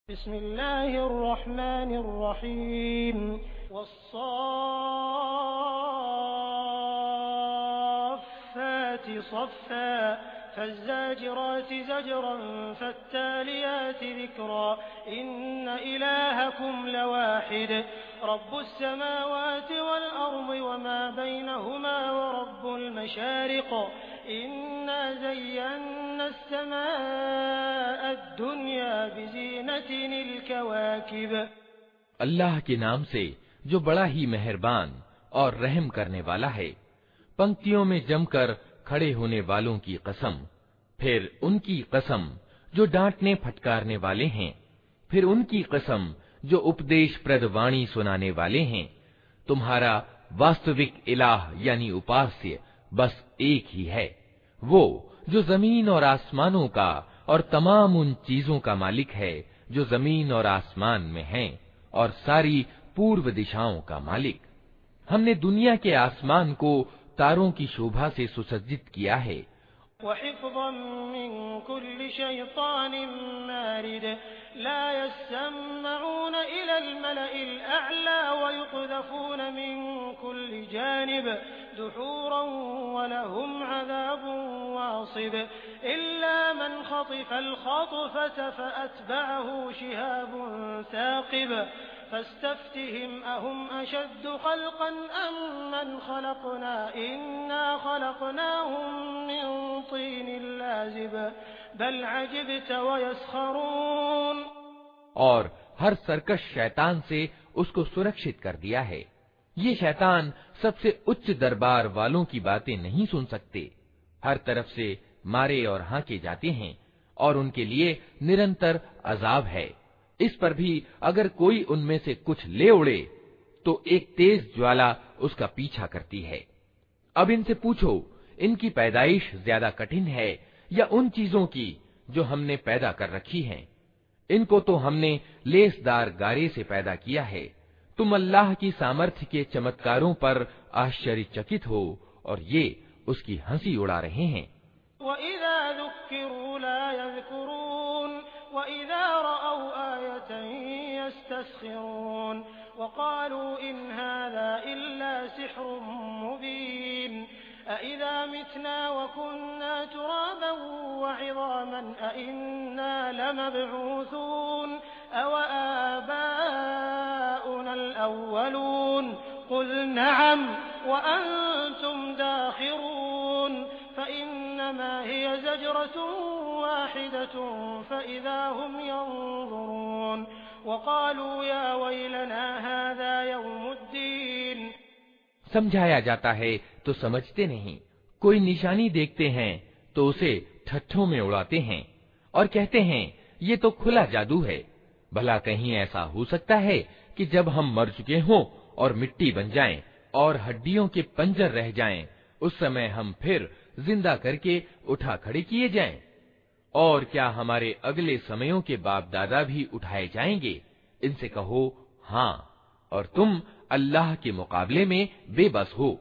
बिस्मिल्लाहिर्रहमानिर्रहीम वस्साफ़्फ़ाति सफ़्फ़ा फ़ज़्ज़ाजिराति ज़जरन फ़त्तालियाति ज़िक्रा इन्न इलाहकुम लवाहिद रब्बुस्समावाति वल अर्ज़ि वमा बैनहुमा व रब्बुल मशारिक़ इन्ना ज़य्यन्ना अस्समाअद्दुन्या बिज़ीनतिनिल कवाकिब। अल्लाह के नाम से जो बड़ा ही मेहरबान और रहम करने वाला है। पंक्तियों में जमकर खड़े होने वालों की कसम, फिर उनकी कसम जो डांटने फटकारने वाले हैं, फिर उनकी कसम जो उपदेश प्रद वाणी सुनाने वाले हैं। तुम्हारा वास्तविक इलाह यानी उपास्य बस एक ही है, वो जो जमीन और आसमानों का और तमाम उन चीजों का मालिक है जो जमीन और आसमान में हैं, और सारी पूर्व दिशाओं का मालिक। हमने दुनिया के आसमान को तारों की शोभा से सुसज्जित किया है। वहिफ़्ज़न मिन कुल्लि शैतानिन मारिद ला यस्मऊन इलल मलइल अअला व युक़ज़फ़ून मिन कुल्लि जानिब दुहूरन व लहुम अज़ाबुन वासिब इल्ला मन ख़तिफ़ल ख़त्फ़त फ़अत्बअहु शिहाबुन साक़िब फस्तफ्तिहिम अहुम अशद्दु ख़ल्क़न अम्मन ख़लक़ना इन्ना ख़लक़नाहुम मिन तीनिल लाज़िब बल अजिब्त व यस्ख़रून। और हर सरकश शैतान से उसको सुरक्षित कर दिया है। ये शैतान सबसे उच्च दरबार वालों की बातें नहीं सुन सकते। हर तरफ से मारे और हांके जाते हैं और उनके लिए निरंतर अजाब है। इस पर भी अगर कोई उनमें से कुछ ले उड़े तो एक तेज ज्वाला उसका पीछा करती है। अब इनसे पूछो, इनकी पैदाइश ज्यादा कठिन है या उन चीजों की जो हमने पैदा कर रखी हैं? इनको तो हमने लेसदार गारे से पैदा किया है। तुम अल्लाह की सामर्थ्य के चमत्कारों पर आश्चर्यचकित हो और ये उसकी हंसी उड़ा रहे हैं। वइज़ा ज़ुक्किरू ला यज़्कुरून वइज़ा रअव आयतन यस्तस्खिरून वक़ालू इन हाज़ा इल्ला सिह्रुम मुबीन अइज़ा मितना वकुन्ना तुराबन वइज़ामन अइन्ना लमबऊसून अव आबाउनल अव्वलून क़ुल नअम वअन्तुम दाखिरून फ़इन्नमा हिय ज़जरतुन वाहिदतुन फ़इज़ा हुम यंज़ुरून वक़ालू या वैलना हाज़ा यौमुद्दीन। समझाया जाता है तो समझते नहीं, कोई निशानी देखते हैं तो उसे ठट्ठों में उड़ाते हैं और कहते हैं ये तो खुला जादू है। भला कहीं ऐसा हो सकता है कि जब हम मर चुके हों और मिट्टी बन जाएं और हड्डियों के पंजर रह जाएं, उस समय हम फिर जिंदा करके उठा खड़े किए जाएं? और क्या हमारे अगले समयों के बाप दादा भी उठाए जाएंगे? इनसे कहो हाँ, और तुम अल्लाह के मुकाबले में बेबस हो।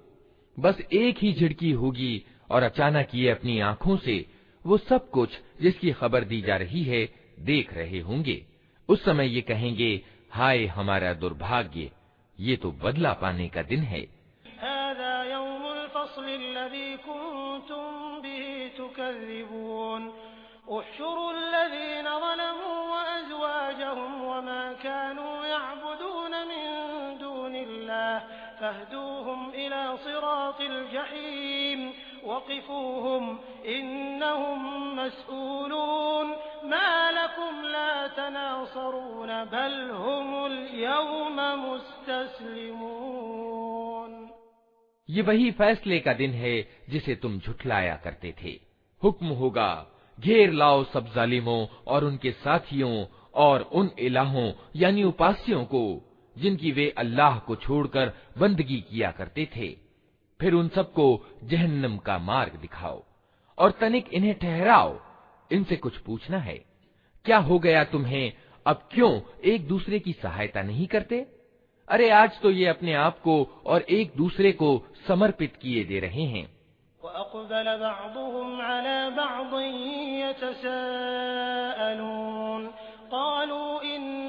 बस एक ही झिड़की होगी और अचानक ये अपनी आंखों से वो सब कुछ जिसकी खबर दी जा रही है देख रहे होंगे। उस समय ये कहेंगे, हाय हमारा दुर्भाग्य, ये तो बदला पाने का दिन है। हाज़ा यौमुल फ़स्ल अल्लज़ी कुन्तुम बिही तुकज़्ज़िबून उहशुरुल लज़ीना ज़लमू व अज़वाजहुम वमा कानू यअबुदून मिन दूनिल्लाह फ़हदूहुम इला सिरातिल जहीम वक़िफूहुम इन्नहुम मस्ऊलून मा लकुम ला तनासरून बल हुमुल यौम मुस्तस्लिमून। ये वही फैसले का दिन है जिसे तुम झुठलाया करते थे। हुक्म होगा, घेर लाओ सब जालिमों और उनके साथियों और उन इलाहों यानी उपास्यों को जिनकी वे अल्लाह को छोड़कर बंदगी किया करते थे। फिर उन सबको जहन्नम का मार्ग दिखाओ और तनिक इन्हें ठहराओ। इनसे कुछ पूछना है, क्या हो गया तुम्हें? अब क्यों एक दूसरे की सहायता नहीं करते? अरे आज तो ये अपने आप को और एक दूसरे को समर्पित किए दे रहे हैं। वअक़बल बअदुहुम अला बअदिन यतसाअलून क़ालू इन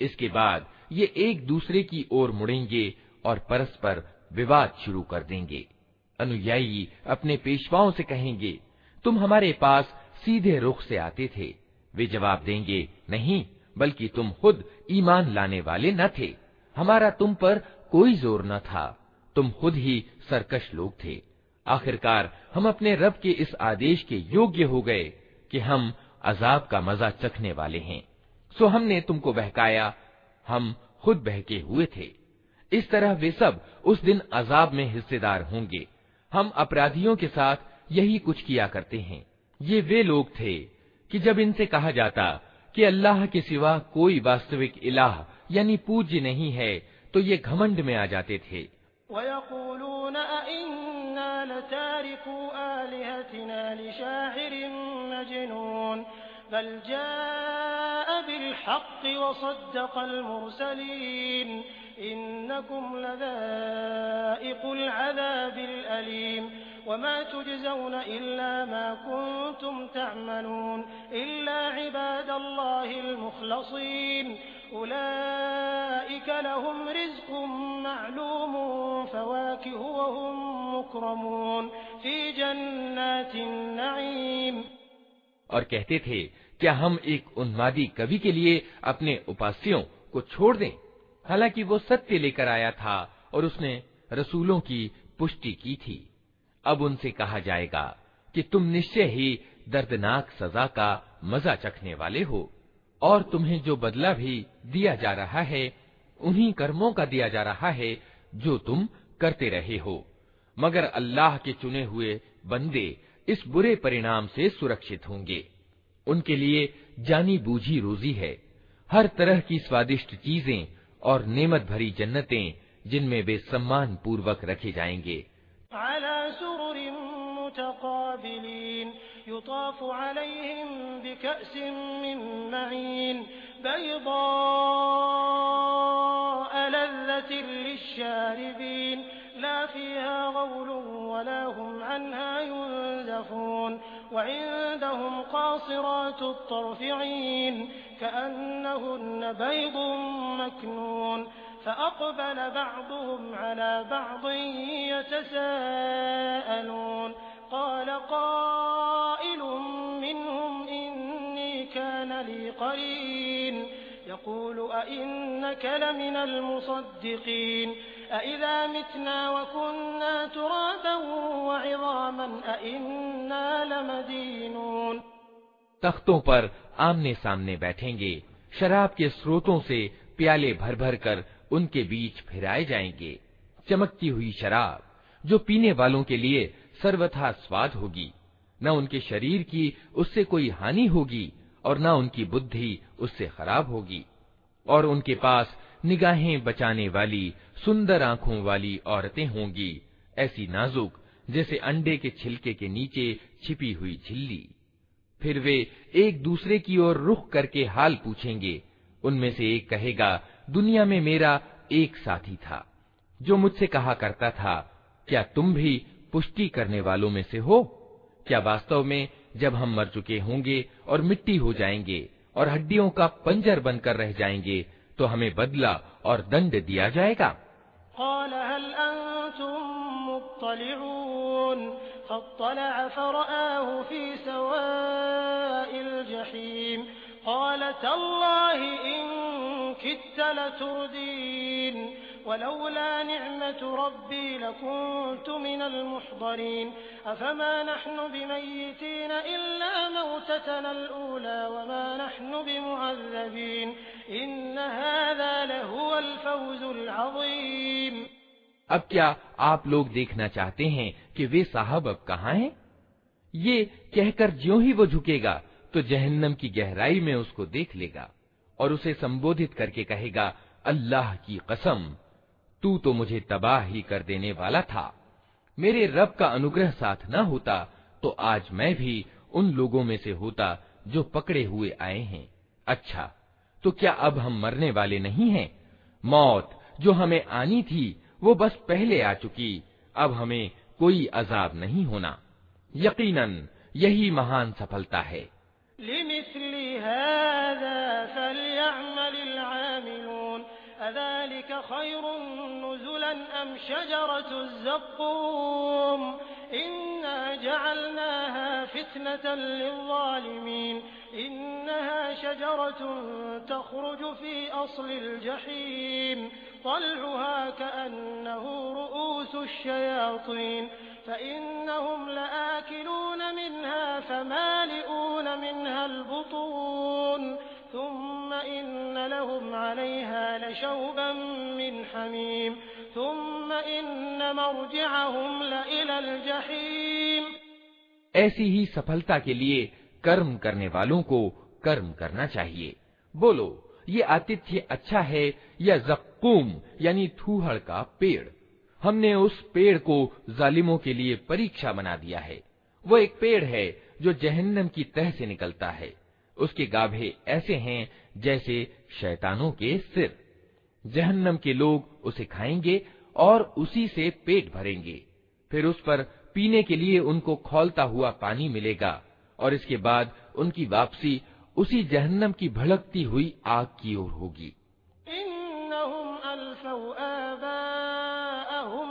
इसके बाद ये एक दूसरे की ओर मुड़ेंगे और परस्पर विवाद शुरू कर देंगे। अनुयायी अपने पेशवाओं से कहेंगे, तुम हमारे पास सीधे रुख से आते थे। वे जवाब देंगे, नहीं, बल्कि तुम खुद ईमान लाने वाले न थे। हमारा तुम पर कोई जोर न था, तुम खुद ही सरकश लोग थे। आखिरकार हम अपने रब के इस आदेश के योग्य हो गए कि हम अजाब का मजा चखने वाले हैं, सो हमने तुमको बहकाया, हम खुद बहके हुए थे। इस तरह वे सब उस दिन अजाब में हिस्सेदार होंगे। हम अपराधियों के साथ यही कुछ किया करते हैं। ये वे लोग थे कि जब इनसे कहा जाता कि अल्लाह के सिवा कोई वास्तविक इलाह यानी पूज्य नहीं है, तो ये घमंड में आ जाते थे। वयक़ूलून अइन्ना लतारिकू आलिहतिना लिशाइरिन मजनून बल जाअ बिलहक़्क़ि वसद्दक़ल मुरसलीन इन्नकुम लज़ाइक़ुल अज़ाबिल अलीम वमा तुजज़ौन इल्ला मा कुन्तुम तअमलून इल्ला इबादल्लाहिल मुख़लसीन उलाइक लहुम रिज़्क़ुम मअलूम फ़वाकिह वहुम मुकरमून फ़ी जन्नातिन नईम। और कहते थे, क्या हम एक उन्मादी कवि के लिए अपने उपास्यों को छोड़ दें, हालांकि वो सत्य लेकर आया था और उसने रसूलों की पुष्टि की थी। अब उनसे कहा जाएगा कि तुम निश्चय ही दर्दनाक सजा का मजा चखने वाले हो, और तुम्हें जो बदला भी दिया जा रहा है उन्हीं कर्मों का दिया जा रहा है जो तुम करते रहे हो। मगर अल्लाह के चुने हुए बंदे इस बुरे परिणाम से सुरक्षित होंगे। उनके लिए जानी बूझी रोजी है, हर तरह की स्वादिष्ट चीजें और नेमत भरी जन्नतें जिनमें वे सम्मान पूर्वक रखे जाएंगे। अला सुरुरिन मुतक़ाबिलीन युताफ़ु अलैहिम बिकअसिन मिन मईन बैज़ाअ लज़्ज़तिन लिश्शारिबीन ला फ़ीहा ग़ौलुन वला हुम अन्हा युनज़फ़ून वइंदहुम क़ासिरातुत तर्फ़ ईन कअन्नहुन्न बैज़ुन मकनून फ़अक़बल बअ्दुहुम अला बअ्दिन यतसाअलून क़ाल क़ाइलुम मिनहुम इन्नी कान ली क़रीन यक़ूलु अइन्नक लमिनल मुसद्दिक़ीन अइज़ा मितना वकुन्ना तुराबन वइज़ामन अइन्ना लमदीनून। तख्तों पर आमने सामने बैठेंगे, शराब के स्रोतों से प्याले भर भर कर उनके बीच फिराए जाएंगे। चमकती हुई शराब जो पीने वालों के लिए सर्वथा स्वाद होगी, न उनके शरीर की उससे कोई हानि होगी और न उनकी बुद्धि उससे खराब होगी। और उनके पास निगाहें बचाने वाली सुंदर आंखों वाली औरतें होंगी, ऐसी नाजुक जैसे अंडे के छिलके के नीचे छिपी हुई झिल्ली। फिर वे एक दूसरे की ओर रुख करके हाल पूछेंगे। उनमें से एक कहेगा, दुनिया में मेरा एक साथी था जो मुझसे कहा करता था, क्या तुम भी पुष्टि करने वालों में से हो? क्या वास्तव में जब हम मर चुके होंगे और मिट्टी हो जाएंगे और हड्डियों का पंजर बनकर रह जाएंगे तो हमें बदला और दंड दिया जाएगा? क़ाल हल अंतुम मुत्तलिऊन फत्तलअ फरआहु फी सवाइल जहीम क़ाल तल्लाहि इन किद्त लतुरदीन वलौला निअमतु रब्बी लकुन्तु मिनल मुहदरीन अफमा नहनु बिमय्यितीन इल्ला मौततनल ऊला वमा नहनु बिमुअज़्ज़बीन इन्न हाज़ा लहुवल फौज़ुल अज़ीम। अब क्या आप लोग देखना चाहते हैं कि वे साहब अब कहाँ हैं? ये कहकर ज्यों ही वो झुकेगा तो जहन्नम की गहराई में उसको देख लेगा और उसे संबोधित करके कहेगा, अल्लाह की कसम, तू तो मुझे तबाह ही कर देने वाला था। मेरे रब का अनुग्रह साथ न होता तो आज मैं भी उन लोगों में से होता जो पकड़े हुए आए हैं। अच्छा, तो क्या अब हम मरने वाले नहीं हैं? मौत जो हमें आनी थी वो बस पहले आ चुकी, अब हमें कोई अजाब नहीं होना। यकीनन यही महान सफलता है। लिमिस्लि हाज़ा फलयअमलिल आमिलून अज़ालिका खैरुन नुज़ुलन अम शजरतुज़ ज़क़्क़ूम इन्ना जअलनाहा फितनतन लिज़्ज़ालिमीन इन्नहा शजरतुन तख़रुजु फ़ी अस्लिल जहीम तल्उहा कअन्नहु रुऊसुश शयातीन फ़इन्नहुम लआकिलून मिन्हा फ़मालिऊन मिन्हल बुतून थुम्म इन्न लहुम अलैहा लशौबन मिन हमीम थुम्म इन्न मर्जिअहुम लइलल जहीम। ऐसी ही सफलता के लिए कर्म करने वालों को कर्म करना चाहिए। बोलो, ये आतिथ्य अच्छा है या ज़क़्क़ूम यानी थूहड़ का पेड़? हमने उस पेड़ को जालिमों के लिए परीक्षा बना दिया है। वो एक पेड़ है जो जहन्नम की तह से निकलता है। उसके गाभे ऐसे हैं जैसे शैतानों के सिर। जहन्नम के लोग उसे खाएंगे और उसी से पेट भरेंगे। फिर उस पर पीने के लिए उनको खौलता हुआ पानी मिलेगा और इसके बाद उनकी वापसी उसी जहन्नम की भड़कती हुई आग की ओर होगी। इन्नहुम अल्फौ आबाअहुम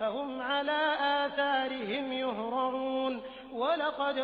फहुम अला आथारिहिम युहरऊन वलक़द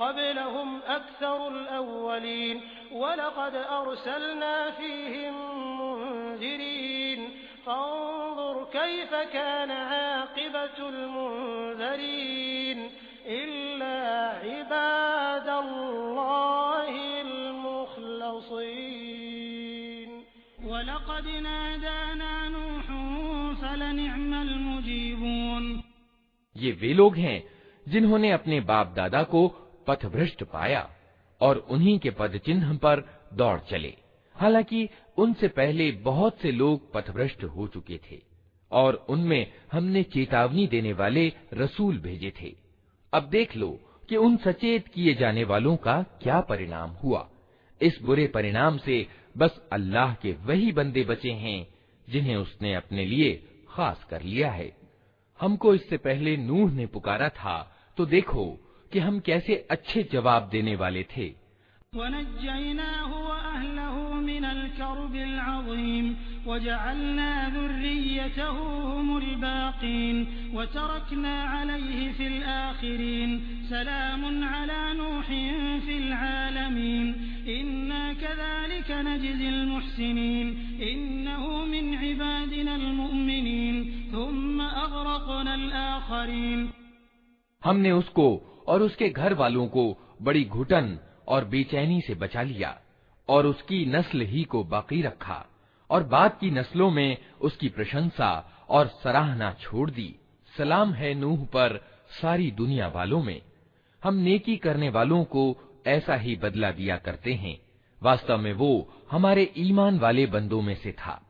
क़ब्लहुम अक्सरुल अव्वलीन वलक़द अर्सलना फ़ीहिम मुन्ज़िरीन फ़न्ज़ुर कैफ़ कान आक़िबतुल मुन्ज़रीन इल्ला इबादल्लाहिल मुख़लसीन वलक़द नादाना नूहुन फलनिअमल मुजीबून। ये वे लोग हैं जिन्होंने अपने बाप दादा को पथभ्रष्ट पाया और उन्हीं के पद चिन्ह पर दौड़ चले। हालांकि उनसे पहले बहुत से लोग पथभ्रष्ट हो चुके थे और उनमें हमने चेतावनी देने वाले रसूल भेजे थे। अब देख लो कि उन सचेत किए जाने वालों का क्या परिणाम हुआ। इस बुरे परिणाम से बस अल्लाह के वही बंदे बचे हैं जिन्हें उसने अपने लिए खास कर लिया है। हमको इससे पहले नूह ने पुकारा था तो देखो कि हम कैसे अच्छे जवाब देने वाले थे। वनज्जयनाहु व अहलहु मिनल कर्बिल अज़ीम वजअलना ज़ुर्रियतहु हुमुल बाक़ीन वतरकना अलैहि फ़िल आख़िरीन सलामुन अला नूहिन फ़िल आलमीन इन्ना कज़ालिका नजज़िल मुहसिनीन इन्नहु मिन इबादिनल मुअमिनीन थुम्मा अग़रक़नल आख़रीन। हमने उसको और उसके घर वालों को बड़ी घुटन और बेचैनी से बचा लिया और उसकी नस्ल ही को बाकी रखा और बाद की नस्लों में उसकी प्रशंसा और सराहना छोड़ दी। सलाम है नूह पर सारी दुनिया वालों में। हम नेकी करने वालों को ऐसा ही बदला दिया करते हैं। वास्तव में वो हमारे ईमान वाले बंदों में से था।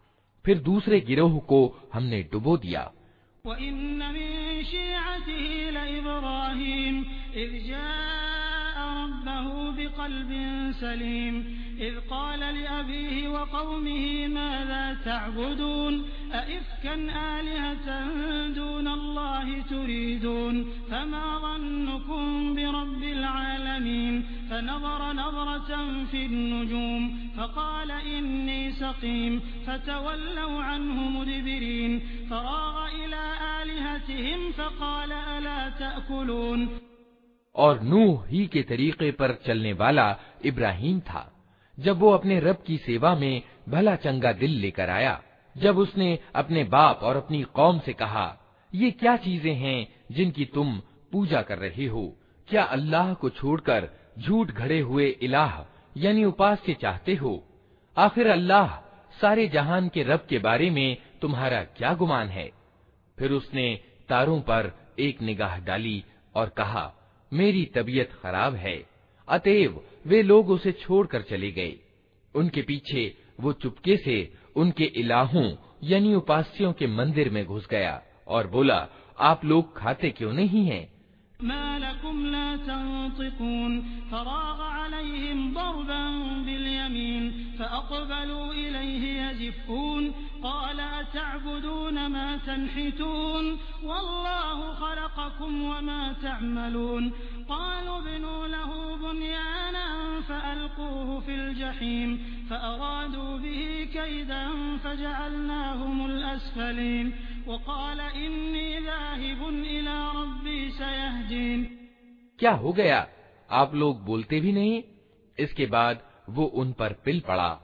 फिर दूसरे गिरोह को हमने डुबो दिया। वइन्न मिन शिअतिही लइब्राहीम इज़ जाअ रब्बहु बिक़ल्बिन सलीम इज़ क़ाल लिअबीहि व क़ौमिही माज़ा तअबुदून अइफ़्कन आलिहतन दूनल्लाहि तुरीदून फमा ज़न्नुकुम बिरब्बिल आलमीन फनज़र नज़रतन फ़िन्नुजूम फ़क़ाल इन्नी सक़ीम फ़तवल्लव अन्हु मुदबिरीन फ़राग़ इला आलिहतिहिम फ़क़ाल अला तअकुलून। और नूह ही के तरीके पर चलने वाला इब्राहीम था जब वो अपने रब की सेवा में भला चंगा दिल लेकर आया। जब उसने अपने बाप और अपनी कौम से कहा, ये क्या चीजें हैं जिनकी तुम पूजा कर रहे हो? क्या अल्लाह को छोड़कर झूठ घड़े हुए इलाह यानी उपास्य चाहते हो? आखिर अल्लाह सारे जहान के रब के बारे में तुम्हारा क्या गुमान है? फिर उसने तारों पर एक निगाह डाली और कहा, मेरी तबीयत खराब है। अतएव वे लोग उसे छोड़कर चले गए। उनके पीछे वो चुपके से उनके इलाहों यानी उपास्यों के मंदिर में घुस गया और बोला, आप लोग खाते क्यों नहीं हैं? मा लकुम ला तंतिकून फराग अलैहिम दरबन बिलयमीन फअक़बलू इलैहि यज़िफ़ून क़ाल अतअबुदून मा तन्हितून वल्लाहु ख़लक़कुम वमा तअमलून क़ालू इब्नू लहू बुन्यानन फअल्क़ूहु फ़िल जहीम फअरादू बिही कैदन फजअलनाहुमुल अस्फ़लीन वक़ाल इन्नी ज़ाहिबुन इला रब्बी सयहदीन। क्या हो गया? आप लोग बोलते भी नहीं। इसके बाद वो उन पर पिल पड़ा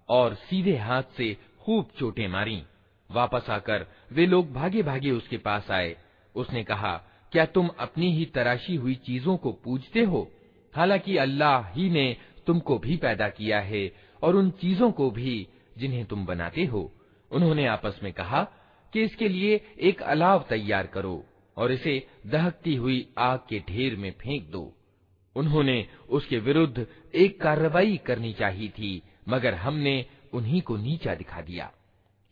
और सीधे हाथ से खूब चोटें मारी। वापस आकर वे लोग भागे भागे उसके पास आए। उसने कहा, क्या तुम अपनी ही तराशी हुई चीजों को पूजते हो? हालांकि अल्लाह ही ने तुमको भी पैदा किया है और उन चीजों को भी जिन्हें तुम बनाते हो। उन्होंने आपस में कहा कि इसके लिए एक अलाव तैयार करो और इसे दहकती हुई आग के ढेर में फेंक दो। उन्होंने उसके विरुद्ध एक कार्रवाई करनी चाहिए थी, मगर हमने उन्हीं को नीचा दिखा दिया।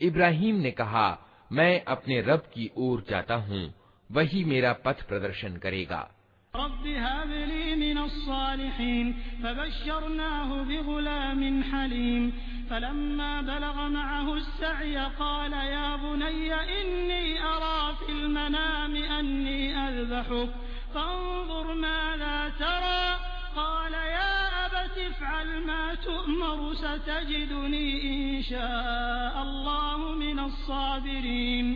इब्राहिम ने कहा, मैं अपने रब की ओर जाता हूँ, वही मेरा पथ प्रदर्शन करेगा। रब्बि हबली मिनस्सालिहीन फबश्शरनाहु बिगुलामिन हलीम फलम्मा बलग मअहु अस्सअय क़ाल या बुनय्य इन्नी अरा फिल मनामि अन्नी अज़बहुक फंज़ुर माज़ा तरा क़ाल या अबति इफ़अल मा तु'मर सतजिदुनी इंशाअल्लाहु मिनस्साबिरीन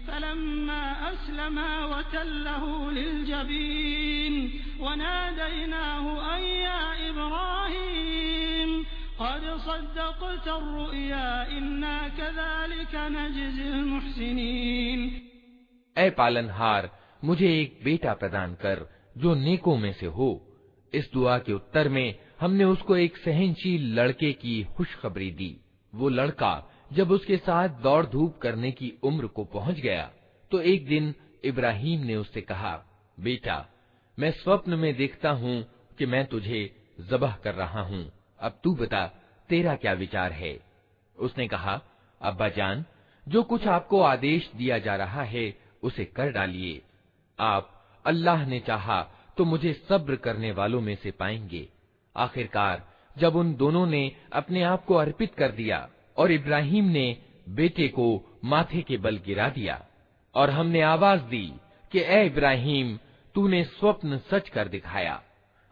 फलम्मा अस्लमा वतल्लहु लिलजबीन वनादैनाहु अन या इब्राहीम क़द सद्दक़त अर्रुया इन्ना कज़ालिक नजज़िल मुहसिनीन। ऐ पालनहार, मुझे एक बेटा प्रदान कर जो नेकों में से हो। इस दुआ के उत्तर में हमने उसको एक सहनशील लड़के की खुशखबरी दी। वो लड़का जब उसके साथ दौड़ धूप करने की उम्र को पहुंच गया तो एक दिन इब्राहिम ने उससे कहा, बेटा, मैं स्वप्न में देखता हूँ कि मैं तुझे ज़बह कर रहा हूँ। अब तू बता, तेरा क्या विचार है? उसने कहा, अब्बा जान, जो कुछ आपको आदेश दिया जा रहा है उसे कर डालिए। आप अल्लाह ने चाहा तो मुझे सब्र करने वालों में से पाएंगे। आखिरकार जब उन दोनों ने अपने आप को अर्पित कर दिया और इब्राहिम ने बेटे को माथे के बल गिरा दिया और हमने आवाज दी कि ए इब्राहिम, तूने स्वप्न सच कर दिखाया।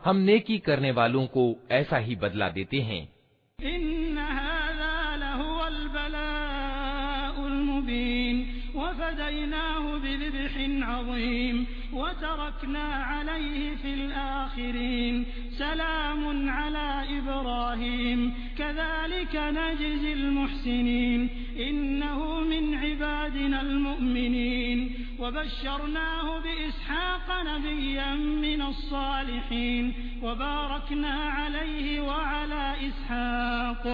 हम नेकी करने वालों को ऐसा ही बदला देते हैं। इन्न हाज़ा लहुवल बलाउल मुबीन वफ़दैनाहु बिज़िब्हिन अज़ीम वतरकना अलैहि फिल आखिरीन सलामुन अला इब्राहीम कज़ालिक नजज़िल मुहसिनीन इन्नहु मिन इबादिनल मुअमिनीन वबश्शरनाहु बिइस्हाक़ नबिय्यन मिनस सालिहीन वबारकना अलैहि वअला इस्हाक़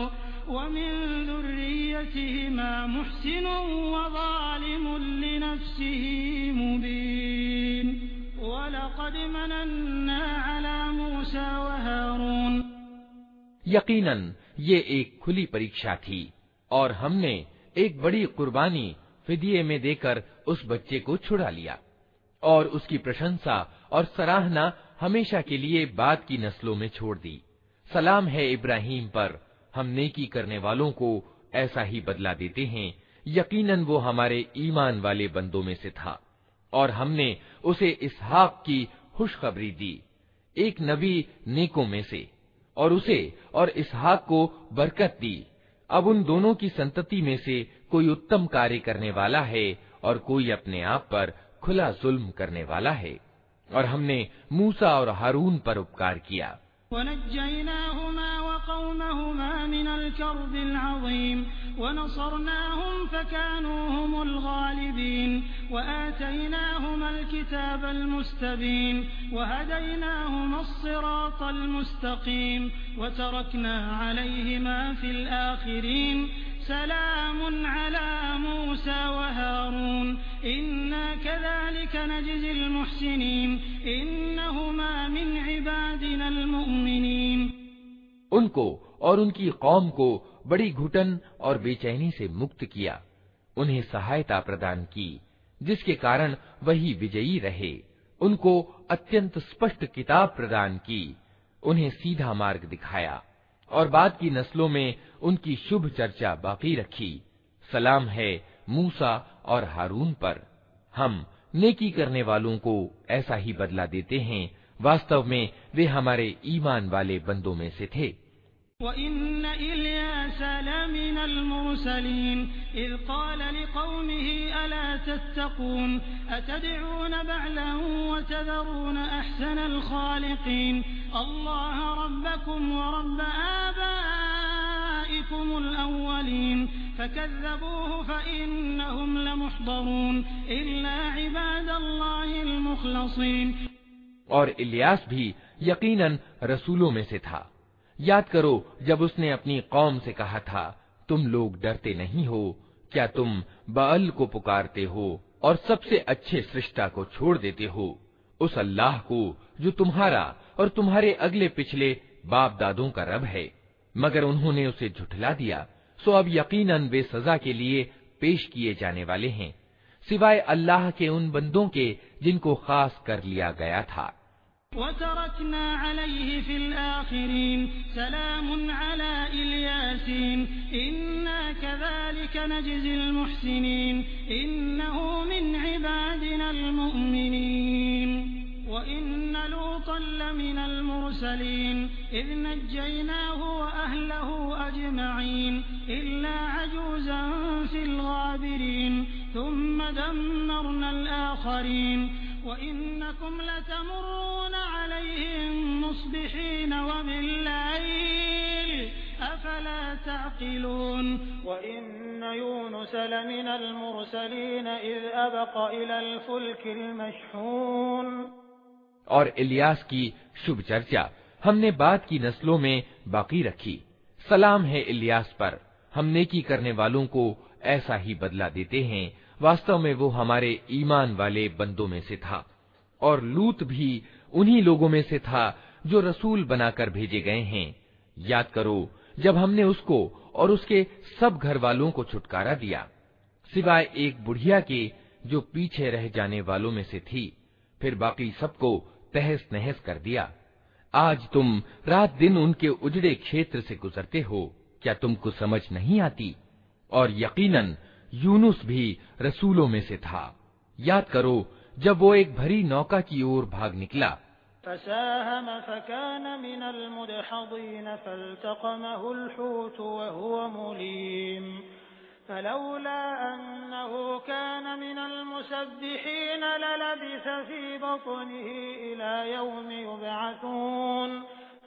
वमिन ज़ुर्रिय्यतिहिमा मुहसिनुन वज़ालिमुन लिनफ्सिही मुबीन वलक़द मनन्ना अला मूसा व हारून। यकीनन ये एक खुली परीक्षा थी और हमने एक बड़ी कुर्बानी फिदिये में देकर उस बच्चे को छुड़ा लिया और उसकी प्रशंसा और सराहना हमेशा के लिए बाद की नस्लों में छोड़ दी। सलाम है इब्राहिम पर, हम नेकी करने वालों को ऐसा ही बदला देते हैं। यकीनन वो हमारे ईमान वाले बंदों में से था और हमने उसे इसहाक की खुशखबरी दी, एक नबी नेकों में से, और उसे और इसहाक को बरकत दी। अब उन दोनों की संतति में से कोई उत्तम कार्य करने वाला है और कोई अपने आप पर खुला जुल्म करने वाला है। और हमने मूसा और हारून पर उपकार किया वनज्जयनाहुमा वक़ौमहुमा मिनल कर्बिल अज़ीम वनसरनाहुम फकानूहुमुल गालिबीन वआतैनाहुमल किताबल मुस्तबीन वहदैनाहुमस सिरातल मुस्तक़ीम वतरकना अलैहिमा फिल आखिरीन सलामुन अला मूसा व हारून इन्ना कज़ालिक नजज़िल मुहसिनीन इन्नहुमा मिन इबादिनल मुअमिनीन। उनको और उनकी कौम को बड़ी घुटन और बेचैनी से मुक्त किया, उन्हें सहायता प्रदान की जिसके कारण वही विजयी रहे, उनको अत्यंत स्पष्ट किताब प्रदान की, उन्हें सीधा मार्ग दिखाया और बाद की नस्लों में उनकी शुभ चर्चा बाकी रखी। सलाम है मूसा और हारून पर। हम नेकी करने वालों को ऐसा ही बदला देते हैं, वास्तव में वे हमारे ईमान वाले बंदों में से थे। वइन्न इल्यास लमिनल मुरसलीन इज़ क़ाल लिक़ौमिही अला तत्तक़ून अतदऊन बअलन व तज़रून अहसनल ख़ालिक़ीन अल्लाह रब्बकुम व रब्ब आबाइकुमुल अव्वलीन फकज़्ज़बूहु फ़इन्नहुम लमुहज़रून इल्ला इबादल्लाहिल मुख़लसीन। और इलियास भी यकीनन रसूलों में से था। याद करो जब उसने अपनी कौम से कहा था, तुम लोग डरते नहीं हो, क्या तुम बाल को पुकारते हो और सबसे अच्छे सृष्टा को छोड़ देते हो, उस अल्लाह को जो तुम्हारा और तुम्हारे अगले पिछले बाप दादों का रब है। मगर उन्होंने उसे झुठला दिया, सो अब यकीनन वे सजा के लिए पेश किए जाने वाले हैं, सिवाय अल्लाह के उन बंदों के जिनको खास कर लिया गया था। वतरकना अलैहि फिल आखिरीन सलामुन अला इल्यासीन इन्ना कज़ालिक नजज़िल मुहसिनीन इन्नहु मिन इबादिनल मुअमिनीन व इन्न लूतन लमिनल मुरसलीन इज़ नज्जयनाहु व अहलहु अजमईन इल्ला अजूज़न फिल गाबिरीन थुम्मा दम्मरनल आखरीन वइन्नकुम लतमुर्रून अलैहिम मुस्बिहीन व बिल्लैल अफला तअक़िलून। वइन्न यूनुस लमिनल मुरसलीन इज़ अबक़ इलल फुल्किल मशहून। और इलियास की शुभ चर्चा हमने बाद की नस्लों में बाकी रखी। सलाम है इलियास पर, हम नेकी करने वालों को ऐसा ही बदला देते हैं, वास्तव में वो हमारे ईमान वाले बंदों में से था। और लूत भी उन्हीं लोगों में से था जो रसूल बनाकर भेजे गए हैं। याद करो जब हमने उसको और उसके सब घर वालों को छुटकारा दिया, सिवाय एक बुढ़िया के जो पीछे रह जाने वालों में से थी, फिर बाकी सबको तहस नहस कर दिया। आज तुम रात दिन उनके उजड़े क्षेत्र से गुजरते हो, क्या तुमको समझ नहीं आती? और यकीनन यूनुस भी रसूलों में से था। याद करो जब वो एक भरी नौका की ओर भाग निकला, फसाहम फकान मिनल मुदहदीन फल्तक़महुल हूत वहुव मुलीम फलौला अन्नहु कान मिनल मुसब्बिहीन ललबिस फी बत्निही इला यौमि युबअसून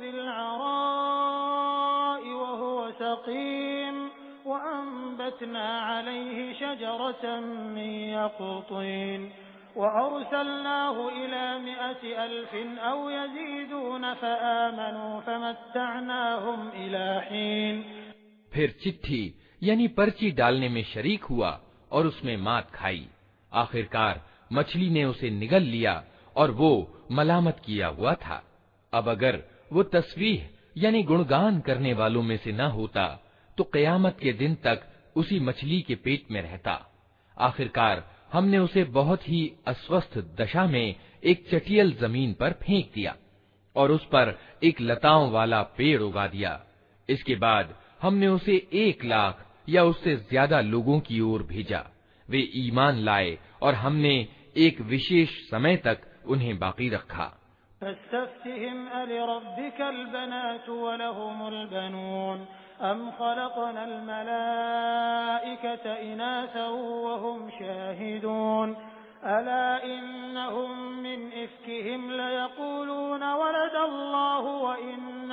बिलअराइ वहुव सक़ीम वअंबतना अलैहि शजरतन मिन यक़तीन वअरसलनाहु इला 100,000 औ यज़ीदून फ़आमनू फ़मत्तअनाहुम इला हीन। फिर चिट्ठी यानी पर्ची डालने में शरीक हुआ और उसमें मात खाई। आखिरकार मछली ने उसे निगल लिया और वो मलामत किया हुआ था। अब अगर वो तस्बीह यानी गुणगान करने वालों में से न होता तो क़यामत के दिन तक उसी मछली के पेट में रहता। आखिरकार हमने उसे बहुत ही अस्वस्थ दशा में एक चटियल जमीन पर फेंक दिया और उस पर एक लताओं वाला पेड़ उगा दिया। इसके बाद हमने उसे 1 लाख या उससे ज्यादा लोगों की ओर भेजा। वे ईमान लाए और हमने एक विशेष समय तक उन्हें बाकी रखा। फस्तफ्तिहिम अलिरब्बिकल बनातु व लहुमुल बनून अम खलक़नल मलाइकता इनासन व हुम शाहिदून अला इन्नहुम मिन इफ्किहिम लयक़ूलून वलद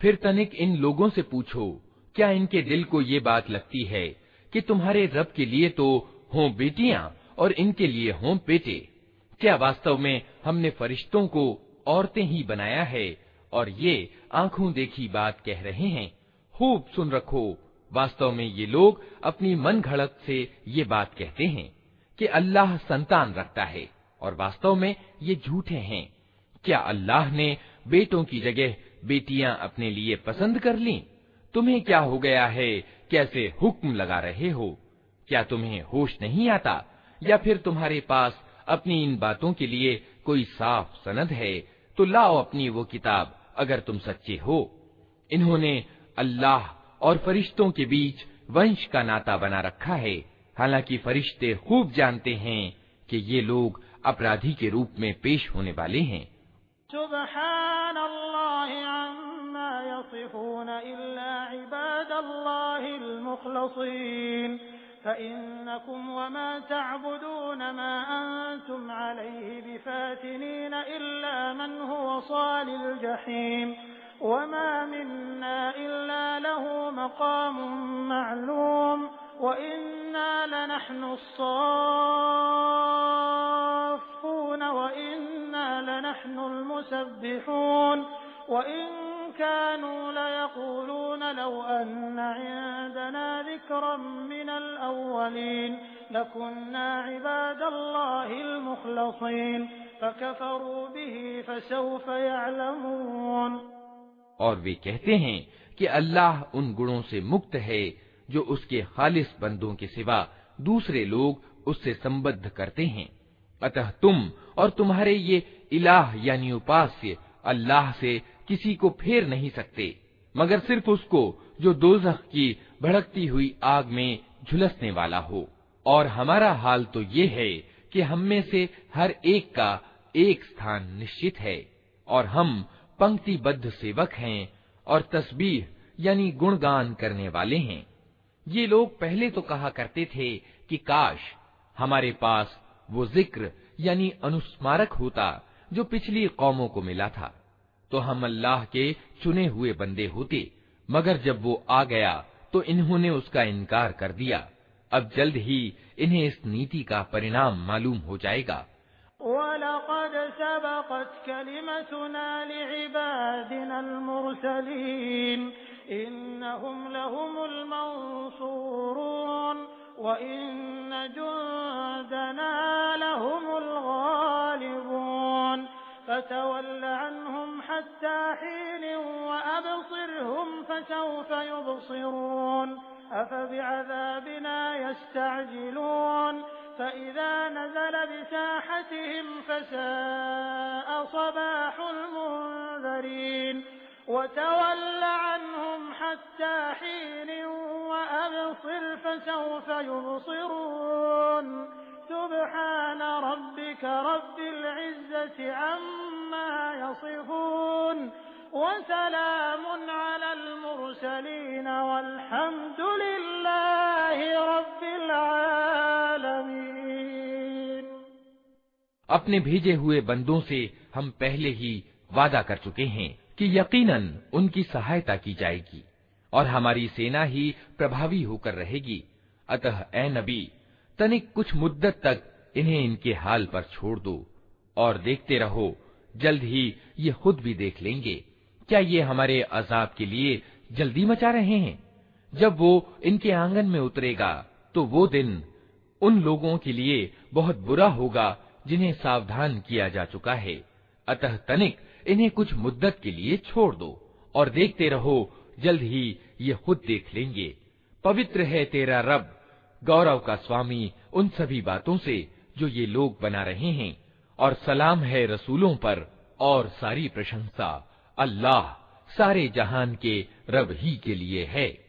फिर तनिक इन लोगों से पूछो, क्या इनके दिल को ये बात लगती है कि तुम्हारे रब के लिए तो हों बेटियां और इनके लिए हों बेटे? क्या वास्तव में हमने फरिश्तों को औरतें ही बनाया है और ये आंखों देखी बात कह रहे हैं? खूब सुन रखो, वास्तव में ये लोग अपनी मन घड़त से ये बात कहते हैं कि अल्लाह संतान रखता है और वास्तव में ये झूठे हैं। क्या अल्लाह ने बेटों की जगह बेटियां अपने लिए पसंद कर लीं? तुम्हें क्या हो गया है, कैसे हुक्म लगा रहे हो? क्या तुम्हें होश नहीं आता? या फिर तुम्हारे पास अपनी इन बातों के लिए कोई साफ सनद है? तो लाओ अपनी वो किताब अगर तुम सच्चे हो। इन्होंने अल्लाह और फरिश्तों के बीच वंश का नाता बना रखा है, हालांकि फरिश्ते खूब जानते हैं कि ये लोग अपराधी के रूप में पेश होने वाले हैं। सुब्हानल्लाहि अम्मा यसिफून इल्ला इबादल्लाहिल मुखलसीन फइन्नकुम वमा तअबुदून मा अंतुम अलैहि बिफातिनीन इल्ला मन हुवा सालिल जहीम वमा मिन्ना इल्ला लहू मकामुम मअलूम व इन्ना लनहनु अस्साफ़ून व इन्ना लनहनुल मुसब्बिहून व इन कानू लयक़ूलून लौ अन्ना इंदना ज़िक्रम मिनल अव्वलीन लकुन्ना इबादल्लाहिल मुखलसीन फकफ़रू बिही फसौफ़ यअलमून। और वे कहते हैं कि अल्लाह उन गुणों से मुक्त है जो उसके खालिस बंदों के सिवा दूसरे लोग उससे संबद्ध करते हैं। अतः तुम और तुम्हारे ये इलाह यानी उपास्य अल्लाह से किसी को फेर नहीं सकते मगर सिर्फ उसको जो दोज़ख की भड़कती हुई आग में झुलसने वाला हो। और हमारा हाल तो ये है कि हम में से हर एक का एक स्थान निश्चित है और हम पंक्तिबद्ध सेवक हैं और तस्बीह यानी गुणगान करने वाले हैं। ये लोग पहले तो कहा करते थे कि काश हमारे पास वो जिक्र यानी अनुस्मारक होता जो पिछली कौमों को मिला था, तो हम अल्लाह के चुने हुए बंदे होते, मगर जब वो आ गया तो इन्होंने उसका इनकार कर दिया। अब जल्द ही इन्हें इस नीति का परिणाम मालूम हो जाएगा। वलक़द सबक़त कलिमतुना लिइबादिनल मुरसलीन इन्नहुम लहुमुल मंसूरून व इन्न जुंदना लहुमुल गालिबून फतवल्ल अन्हुम हत्ता हीन व अबसिरहुम फसौफ युबसिरून अफबिअज़ाबिना यस्तअजिलून फइज़ा नज़ल बिसाहतिहिम फसाअ सबाहुल मुंज़रीन वतवल्ल अन्हुम हत्ता हीन व अबसिर फसौफ युबसिरून सुब्हान रब्बिक रब्बिल इज़्ज़ति अम्मा यसिफून वसलामुन अलल मुरसलीन वल्हम्दुलिल्लाहि रब्बिल आलमीन। अपने भेजे हुए बंदों से हम पहले ही वादा कर चुके हैं कि यकीनन उनकी सहायता की जाएगी और हमारी सेना ही प्रभावी होकर रहेगी। अतः ए नबी, तनिक कुछ मुद्दत तक इन्हें इनके हाल पर छोड़ दो और देखते रहो, जल्द ही ये खुद भी देख लेंगे। क्या ये हमारे अजाब के लिए जल्दी मचा रहे हैं? जब वो इनके आंगन में उतरेगा तो वो दिन उन लोगों के लिए बहुत बुरा होगा जिन्हें सावधान किया जा चुका है। अतः तनिक इन्हें कुछ मुद्दत के लिए छोड़ दो और देखते रहो, जल्द ही ये खुद देख लेंगे। पवित्र है तेरा रब, गौरव का स्वामी उन सभी बातों से जो ये लोग बना रहे हैं, और सलाम है रसूलों पर और सारी प्रशंसा अल्लाह सारे जहान के रब ही के लिए है।